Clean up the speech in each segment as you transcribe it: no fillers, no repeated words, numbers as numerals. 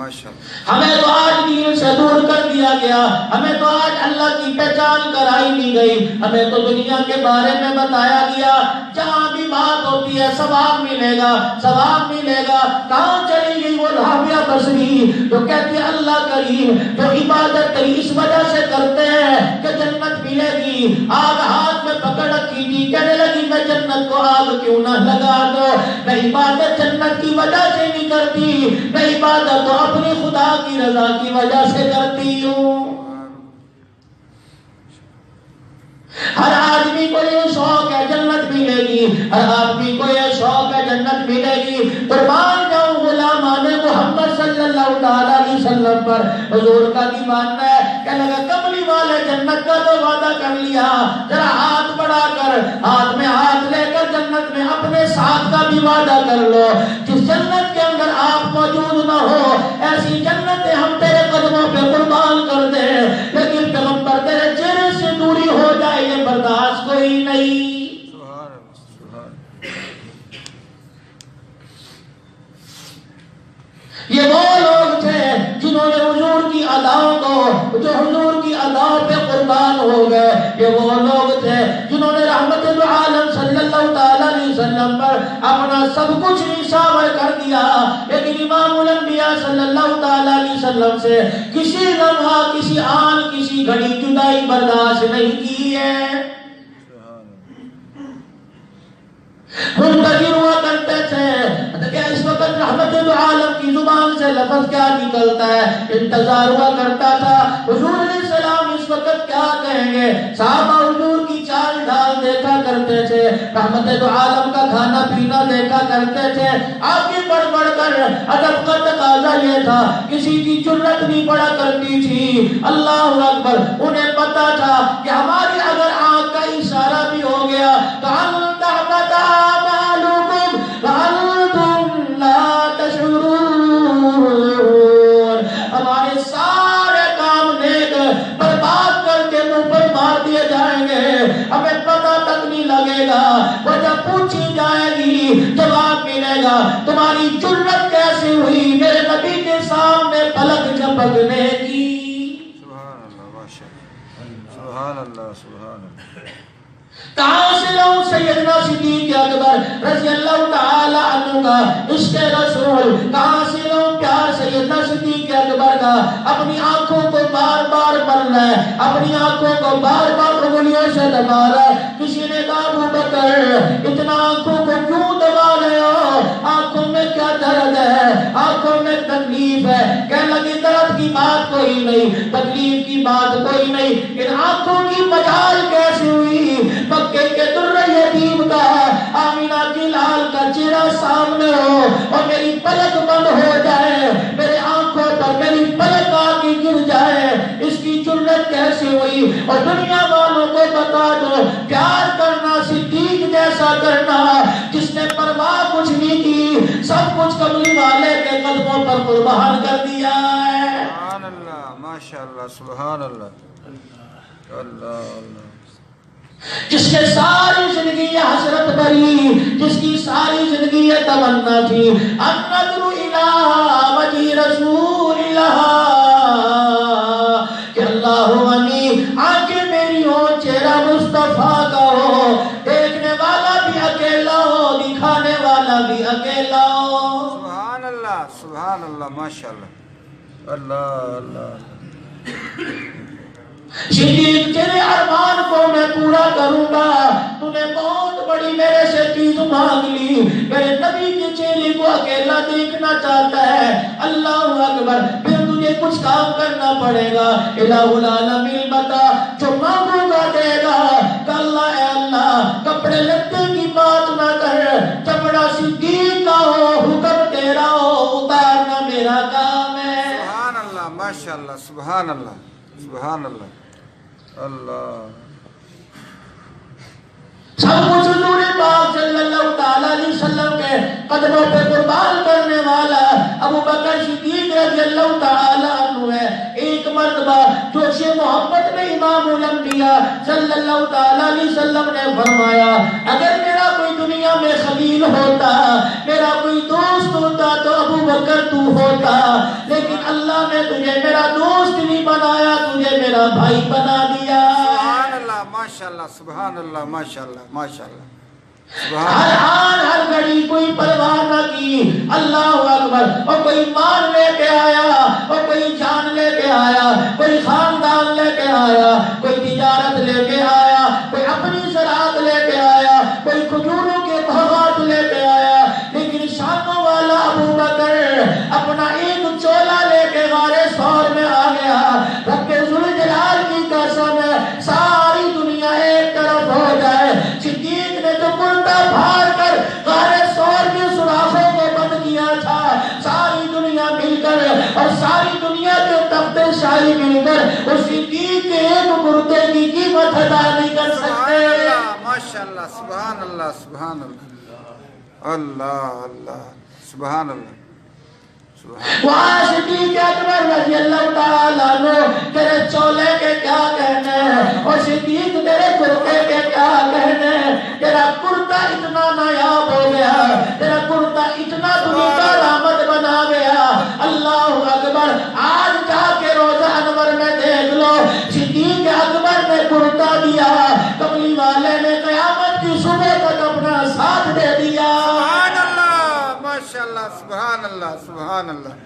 ہمیں تو آج دین سے دور کر دیا گیا، ہمیں تو آج اللہ کی پہچان کرائی دی گئی، ہمیں تو دنیا کے بارے میں بتایا گیا جہاں بھی بات ہوتی ہے ثواب ملے گا ثواب ملے گا۔ کہاں چلی گئی وہ رابعہ بصری جو کہتی ہے اللہ کریم جو عبادت تیری اس وجہ سے کرتے ہیں کہ جنت ملے گی، آگ ہاتھ میں پکڑ رکھی تھی، کہنے لگی میں جنت کو آگ کیوں نہ لگا دو، میں عبادت جنت کی وجہ سے نہیں کرتی، میں عبادت تو اپنی خدا کی رضا کی وجہ سے کرتی ہوں۔ ہر آدمی کو یہ شوق ہے جنت ملے گی، ہر آدمی کو یہ شوق ہے جنت ملے گی۔ قربان جاؤں غلامان محمد صلی اللہ علیہ وسلم پر، حضور کا دیوانہ ہے کہ لگا کملی والے جنت کا تو وعدہ کر لیا، ذرا ہاتھ بڑھا کر ہاتھ میں ہاتھ لے کر جنت میں اپنے ساتھ کا بھی وعدہ کر لو، جس جنت کے اندر آپ موجود نہ ہو ایسی جنتیں ہم تیرے قدموں پہ قربان کر دیں، لیکن پیغمبر تیرے چہرے سے دوری ہو جائے یہ برداشت کوئی نہیں۔ یہ وہ لوگ تھے جنہوں نے حضور کی اداؤں کو جو حضور کی اداؤں پہ قربان ہو گئے، یہ وہ لوگ تھے جنہوں نے رحمت العالم صلی اللہ تعالی علیہ وسلم پر اپنا سب کچھ نثار کر دیا، لیکن امام الانبیاء صلی اللہ تعالی علیہ وسلم سے کسی لمحہ کسی آن کسی گھڑی جدائی برداشت نہیں کی ہے۔ منتظر ہوا کرتے تھے کہ اس وقت رحمت العالم کی زبان سے لفظ کیا نکلتا ہے، انتظار ہوا کرتا تھا حضور علیہ السلام اس وقت کیا کہیں گے۔ صحابہ حضور کی چال ڈال دیکھا کرتے تھے، رحمت العالم کا کھانا پینا دیکھا کرتے تھے، آگے بڑھ بڑھ کر ادب کا تقاضا یہ تھا کسی کی جرت نہیں پڑا کرتی تھی۔ اللہ اکبر، انہیں پتا تھا کہ ہماری اگر آنکھ کا اشارہ بھی ہو گیا تو ہمارے سارے کام نیک برباد کر کے منہ پر مار دیے جائیں گے، ہمیں پتہ تک نہیں لگے گا، وہ جب پوچھی جائے گی جواب ملے گا تمہاری جرت کیسے ہوئی میرے نبی کے سامنے پلک جھپکنے کی۔ سبحان اللہ سبحان اللہ۔ کہاں سے لوں سیدنا صدیق اکبر رضی اللہ تعالی عنہ کا عشق رسول، کہاں سے لوں پیار سیدنا صدیق اکبر کا، اپنی آنکھوں کو بار بار بن رہا ہے، اپنی آنکھوں کو بار بار انگلیوں سے دبا رہا ہے۔ کسی نے کہا ابو بکر اتنا آنکھوں کو کیوں دبا رہے ہو، آنکھوں میں کیا درد ہے، آنکھوں میں تکلیف ہے؟ کہنے لگے درد کی بات کوئی نہیں، تکلیف کی بات کوئی نہیں، ان آنکھوں کی مجال کیسے ہوئی؟ مکے کے در یتیم کا آمینہ کی لال کا چہرہ سامنے ہو اور میری پلک بند ہو جائے، میرے آنکھوں پر میری پلک آگے گر جائے، اس کی جرت کیسے ہوئی؟ اور دنیا والوں کو بتا دو پیار کرنا صدیق جیسا کرنا جس نے پرواہ کچھ نہیں کی، سب کچھ کملی والے کے قدموں پر قربان کر دیا ہے۔ سبحان اللہ ماشاءاللہ سبحان اللہ اللہ اللہ۔ جس کے ساری زندگی یہ حسرت بری، جس کی ساری زندگی یہ تمنا تھی النظر الہ وجہ رسول اللہ، کہ اللہ عنی آنکھیں میری ہو چہرہ مصطفیٰ کا ہو، دیکھنے والا بھی اکیلا ہو دکھانے والا بھی اکیلا ہو۔ سبحان اللہ ماشاءاللہ اللہ اللہ۔ صدیق تیرے ارمان کو میں پورا کروں گا، تو نے بہت بڑی میرے سے چیز مانگ لی، میرے نبی کے چہرے کو اکیلا دیکھنا چاہتا ہے۔ اللہ اکبر، پھر تجھے کچھ کام کرنا پڑے گا۔ الہ العالمین بتا جو مانگوں گا دے گا، کہ اللہ اے اللہ کپڑے لتے کی بات نہ کر، چمڑا صدیق کا ہو حکم تیرا ہو، اتارنا میرا کام ہے۔ سبحان اللہ ماشاءاللہ سبحان اللہ سبحان اللہ اللہ۔ سب کچھ حضور پاک صلی اللہ تعالی علیہ وسلم کے قدموں پہ قربان کرنے والا ابو بکر صدیق رضی اللہ تعالی عنہ ہے۔ ایک مرتبہ جوش محبت میں امام الانبیاء صلی اللہ تعالی علیہ وسلم نے فرمایا اگر میرا کوئی دنیا میں خلیل ہوتا، میرا کوئی دوست ہوتا تو ابو بکر تو ہوتا، لیکن اللہ نے تجھے میرا دوست نہیں بنایا، تجھے میرا بھائی بنا دیا۔ سبحان اللہ، ماشاء اللہ، سبحان اللہ، ماشاء اللہ، ماشاء اللہ، ہر آن ہر گھڑی کوئی پرواہ نہ کی، اللہ اکبر، اور کوئی مال لے کے آیا، اور کوئی جان لے کے آیا، کوئی خاندان لے کے آیا، کوئی تجارت لے کے آیا، کوئی اپنی زراعت لے کے آیا، کوئی کھجوروں کے باغات لے کے آیا، لیکن شانوں والا ابو بکر اپنا ایک چولا لے کے غار ثور میں آ گیا۔ رب ذوالجلال کی قسم ہے، ساری دنیا ایک طرف ہو جائے، صدیق نے تو کرتا پھاڑ کر غار ثور کے سوراخوں کو بند کیا تھا، ساری دنیا مل کر اور ساری دنیا کے تخت شاہی مل کر اس صدیق کے ایک مردے کی قیمت ادا نہیں کر سکتے۔ ماشاء اللہ، سبحان اللہ، سبحان اللہ، اللہ اللہ، سبحان اللہ، وہاں صدیق اکبر رضی اللہ تعالیٰ عنہ تیرے چولے کے کیا کہنے ہیں، اور صدیق تیرے کرتے کے کیا کہنے ہیں، تیرا کرتا اتنا نایاب ہو گیا، تیرا کرتا اتنا تمہیں علامت بنا گیا، اللہ اکبر۔ آج جا کے روزہ انور میں دیکھ لو، صدیق اکبر نے کرتا دیا، کملی والے نے قیامت کی صبح تک اپنا ساتھ دے دیا۔ سبحان اللہ، ماشاء اللہ، سبحان اللہ، سبحان اللہ،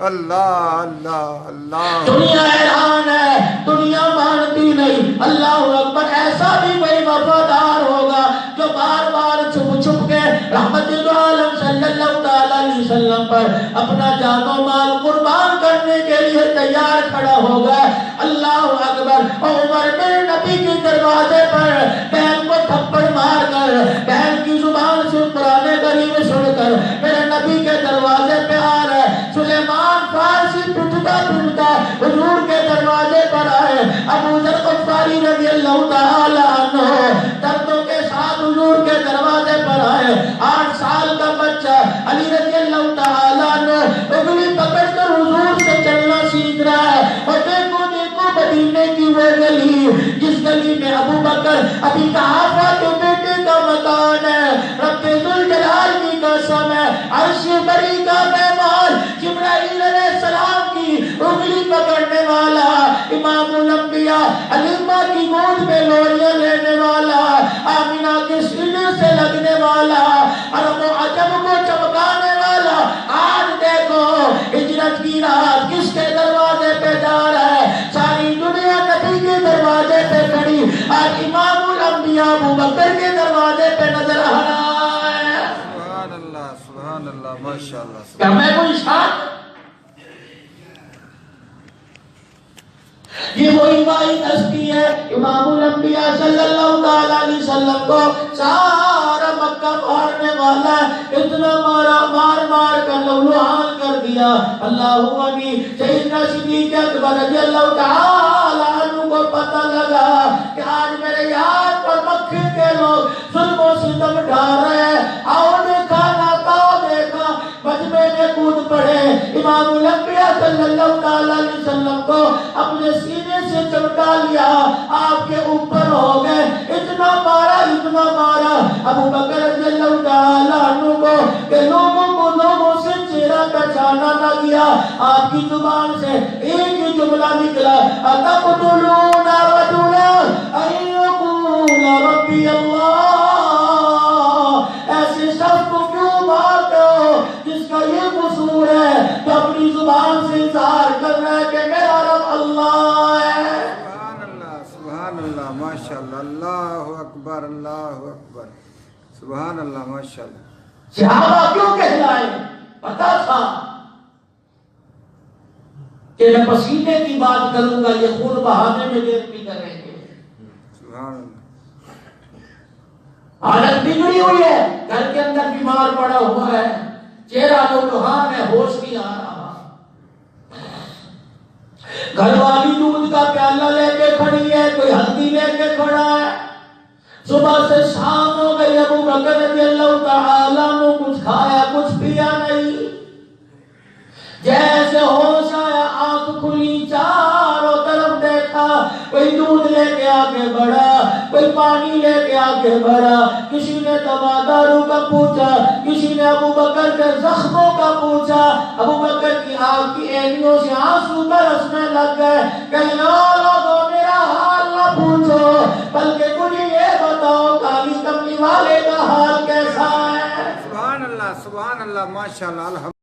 اللہ اللہ اللہ۔ دنیا حیران ہے، دنیا مانتی نہیں، اللہ اکبر۔ ایسا بھی کوئی وفادار ہوگا جو بار بار چھپ چھپ کے رحمت العالم صلی اللہ تعالیٰ علیہ وسلم پر اپنا جان و مال قربان کرنے کے لیے تیار کھڑا ہوگا، اللہ اکبر۔ عمر میرے نبی کے دروازے پر بہن کو تھپڑ مار کر، بہن کی زبان سے قرآن کریم سن کر میرے نبی کے دروازے پہ آ رہے، سلیمان فارسی پٹھتا پٹھتا حضور کے دروازے پر آئے، ابو ذر غفاری رضی اللہ تعالی عنہ دردوں کے ساتھ حضور کے دروازے پر آئے، 8 سال کا بچہ علی رضی اللہ تعالی عنہ انگلی پکڑ کر حضور سے چلنا سیکھ رہا ہے، اور دیکھو دیکھو مدینے کی وہ گلی جس گلی میں ابو بکر ابھی قحافہ کے بیٹے کا مکان ہے، رب ذوالجلال کی قسم ہے، عرش بری کا مہمان، جبرائیل علیہ السلام کی انگلی پکڑنے والا، امام الانبیاء حلیمہ کی گود میں لوریاں لینے والا، آمینہ کے سینے سے لگنے والا، عرب و عجم کو چمکانے والا، آج دیکھو ہجرت کی رات کس کے دروازے پہ جا رہا ہے، ساری دنیا نبی کے دروازے پہ کھڑی، آج امام الانبیاء ابو بکر کے دروازے پہ نظر آ رہا ہے۔ سبحان اللہ، سبحان اللہ، ماشاء اللہ۔ کیا میں کوئی شان؟ یہ وہی واحد ہستی ہے، امام الانبیاء صلی اللہ تعالیٰ علیہ وسلم کو سارا مکہ مارنے والا ہے، اتنا مارا، مار مار کر لہولہان کر دیا۔ اللہ ابھی سیدنا صدیق اکبر رضی اللہ تعالیٰ عنہ کو پتہ لگا کہ آج میرے یار پر مکے کے لوگ ظلم و ستم ڈھا رہے ہیں، آؤ دیکھا ناتا دیکھا، مجمع میں کود پڑے، امام الانبیاء صلی اللہ تعالیٰ علیہ وسلم کو اپنے سینے سے چمٹا لیا، آپ کے اوپر ہو گئے، اتنا مارا ابو بکر رضی اللہ تعالیٰ عنہ کو کہ لوگوں سے چہرہ پہچانا نہ گیا، آپ کی زبان سے ایک ہی جملہ نکلا، اتقتلون رجلا ان یقول ربی اللہ، ایسے شخص کو کیوں مارتے ہو جس کا یہ قصور ہے کہ اپنی زبان سے اظہار کر رہا ہے کہ میرا رب اللہ ہے۔ سبحان اللہ، سبحان اللہ، ماشاء اللہ، اللہ اکبر، اللہ اکبر، سبحان اللہ، ماشاء اللہ۔ صحابہ کیوں کہلائے؟ پتا تھا کہ میں پسینے کی بات کروں گا، یہ خون بہانے میں دیر بھی کریں گے۔ سبحان اللہ۔ حالت بگڑی ہوئی ہے، گھر کے اندر بیمار پڑا ہوا ہے، چہرہ لوٹہان ہے، ہوش نہیں آ رہا، گھر والی دودھ کا پیالہ لے کے کھڑی ہے، کوئی ہلدی لے کے کھڑا ہے، صبح سے شام ہو گئی، ابو بکر رضی اللہ تعالیٰ عنہ کچھ کھایا کچھ پیا نہیں، جیسے ہوش آیا آنکھ کھلی، چاروں طرف دیکھا، کوئی دودھ لے کے آگے بڑھا، کوئی پانی لے کے آگے بڑھا، کسی نے تمادارو کا پوچھا، کسی نے ابو بکر کے زخموں کا پوچھا۔ ابو بکر کی آنکھ کی اینیوں سے آنسو برسنے لگ گئے کہ یا لوگوں میرا حال نہ پوچھو، بلکہ مجھے یہ بتاؤ کالی کملی والے کا حال کیسا ہے؟ سبحان اللہ ماشاء اللہ.